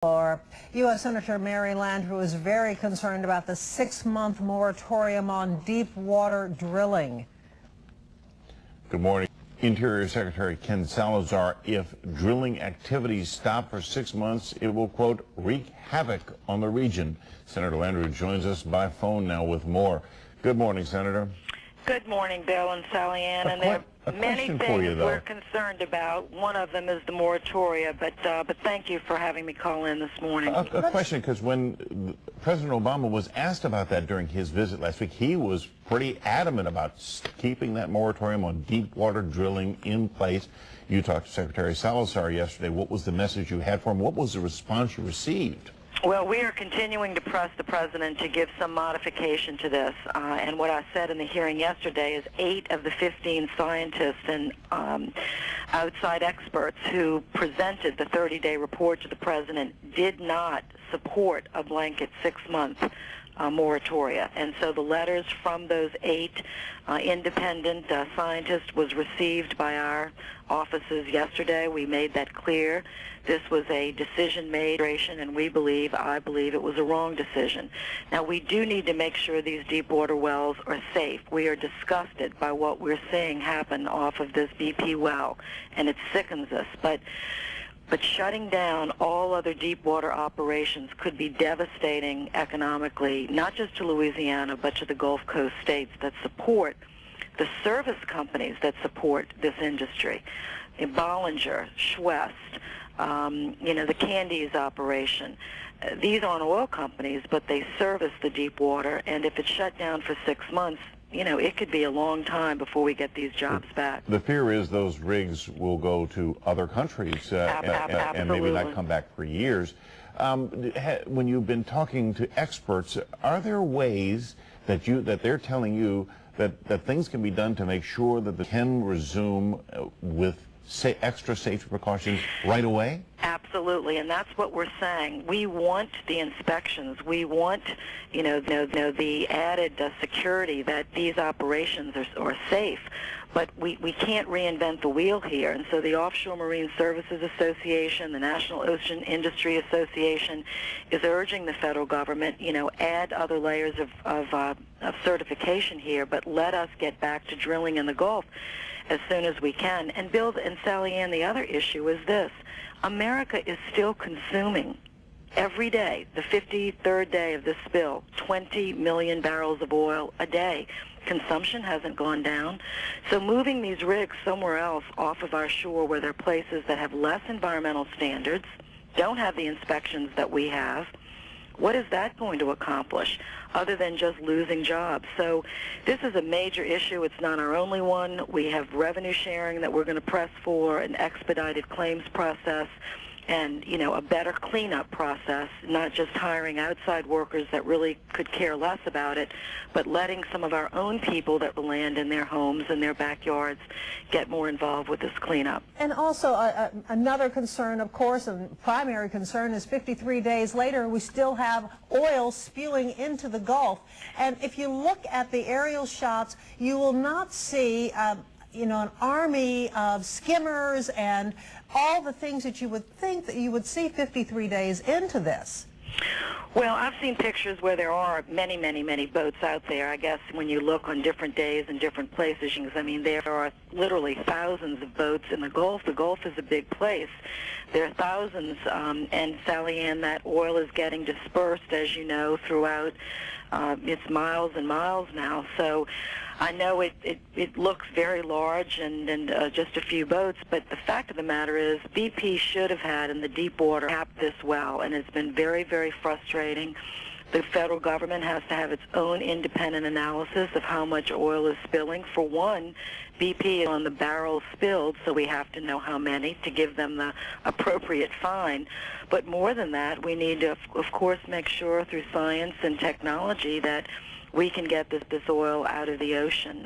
U.S. Senator Mary Landrieu is very concerned about the 6-month moratorium on deep water drilling. Good morning. Interior Secretary Ken Salazar, if drilling activities stop for 6 months, it will, quote, wreak havoc on the region. Senator Landrieu joins us by phone now with more. Good morning, Senator. Good morning, Bill and Sally Ann. And there are many things we're concerned about. One of them is the moratoria, but thank you for having me call in this morning. A question, because when President Obama was asked about that during his visit last week, he was pretty adamant about keeping that moratorium on deep water drilling in place. You talked to Secretary Salazar yesterday. What was the message you had for him? What was the response you received? Well, we are continuing to press the president to give some modification to this. And what I said in the hearing yesterday is 8 of the 15 scientists and outside experts who presented the 30-day report to the president did not support a blanket 6-month moratoria. And so the letters from those 8 independent scientists was received by our offices yesterday. We made that clear. This was a decision made, and I believe it was a wrong decision. Now, we do need to make sure these deep water wells are safe. We are disgusted by what we're seeing happen off of this BP well, and it sickens us. But shutting down all other deep water operations could be devastating economically, not just to Louisiana, but to the Gulf Coast states that support the service companies that support this industry. Bollinger, Schwest, the Candies operation. These aren't oil companies, but they service the deep water, and if it's shut down for 6 months, it could be a long time before we get these jobs back. The fear is those rigs will go to other countries and maybe not come back for years. When you've been talking to experts, are there ways that they're telling you that things can be done to make sure that they can resume with extra safety precautions right away? Absolutely, and that's what we're saying. We want the inspections. We want, the added security that these operations are safe. But we can't reinvent the wheel here. And so the Offshore Marine Services Association, the National Ocean Industry Association is urging the federal government, add other layers of certification here, but let us get back to drilling in the Gulf as soon as we can. And Bill and Sally Ann, the other issue is this. America is still consuming every day, the 53rd day of this spill, 20 million barrels of oil a day. Consumption hasn't gone down. So moving these rigs somewhere else off of our shore where there are places that have less environmental standards, don't have the inspections that we have, what is that going to accomplish other than just losing jobs? So this is a major issue. It's not our only one. We have revenue sharing that we're going to press for, an expedited claims process, and, a better cleanup process, not just hiring outside workers that really could care less about it, but letting some of our own people that land in their homes and their backyards get more involved with this cleanup. And also another concern, of course, and primary concern is 53 days later, we still have oil spewing into the Gulf. And if you look at the aerial shots, you will not see an army of skimmers and all the things that you would think that you would see 53 days into this. Well, I've seen pictures where there are many, many, many boats out there. I guess when you look on different days and different places, there are literally thousands of boats in the Gulf. The Gulf is a big place. There are thousands, and Sally Ann, that oil is getting dispersed, as you know, throughout. It's miles and miles now. So I know it looks very large and just a few boats, but the fact of the matter is BP should have had in the deep water capped this well, and it's been very, very frustrating. The federal government has to have its own independent analysis of how much oil is spilling. For one, BP is on the barrels spilled, so we have to know how many to give them the appropriate fine. But more than that, we need to, of course, make sure through science and technology that we can get this oil out of the ocean.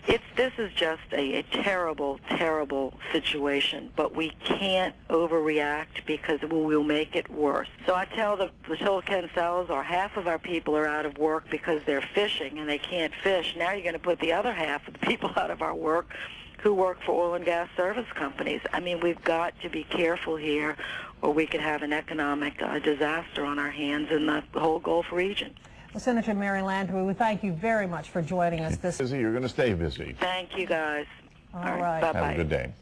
This is just a terrible, terrible situation, but we can't overreact because we'll make it worse. So I tell Ken Salazar, half of our people are out of work because they're fishing and they can't fish. Now you're going to put the other half of the people out of our work who work for oil and gas service companies. I mean, we've got to be careful here, or we could have an economic disaster on our hands in the whole Gulf region. Well, Senator Mary Landrieu, we thank you very much for joining us this. Busy, you're going to stay busy. Thank you, guys. All right. Bye-bye. Have a good day.